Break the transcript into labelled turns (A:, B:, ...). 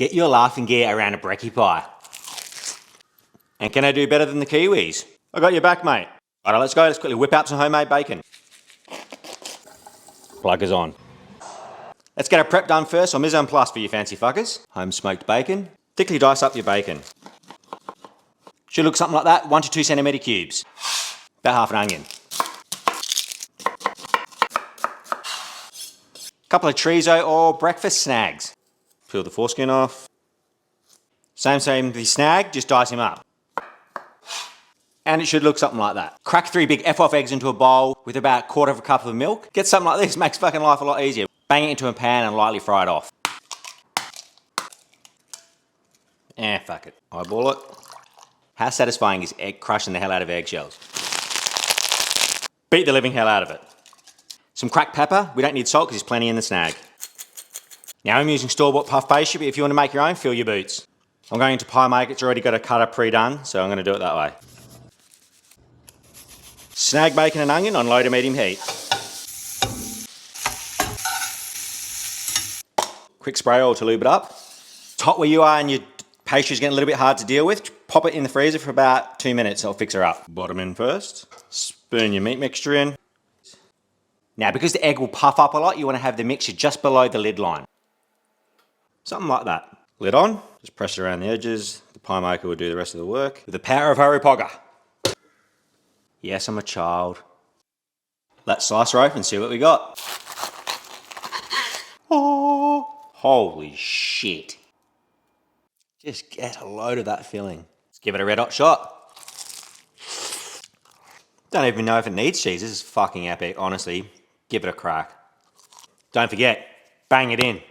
A: Get your laughing gear around a brekkie pie. And can I do better than the Kiwis? I got your back, mate. Alright, let's go. Let's quickly whip up some homemade bacon. Plug is on. Let's get our prep done first, or mise en place for you fancy fuckers. Home smoked bacon. Thickly dice up your bacon. Should look something like that, 1 to 2 centimetre cubes. About half an onion. Couple of chorizo or breakfast snags. Peel the foreskin off. Same with the snag, just dice him up. And it should look something like that. Crack 3 big F-off eggs into a bowl with about 1/4 cup of milk. Get something like this, makes fucking life a lot easier. Bang it into a pan and lightly fry it off. Fuck it. Eyeball it. How satisfying is egg crushing the hell out of eggshells? Beat the living hell out of it. Some cracked pepper. We don't need salt because there's plenty in the snag. Now I'm using store-bought puff pastry, but if you want to make your own, fill your boots. I'm going into pie maker. It's already got a cutter pre-done, so I'm going to do it that way. Snag bacon and onion on low to medium heat. Quick spray oil to lube it up. It's hot where you are and your pastry's getting a little bit hard to deal with. Pop it in the freezer for about 2 minutes. It'll fix her up. Bottom in first. Spoon your meat mixture in. Now, because the egg will puff up a lot, you want to have the mixture just below the lid line. Something like that. Lid on. Just press it around the edges. The pie maker will do the rest of the work. With the power of Harry Potter. Yes, I'm a child. Let's slice her open and see what we got. Oh, holy shit. Just get a load of that filling. Let's give it a red hot shot. Don't even know if it needs cheese. This is fucking epic, honestly. Give it a crack. Don't forget, bang it in.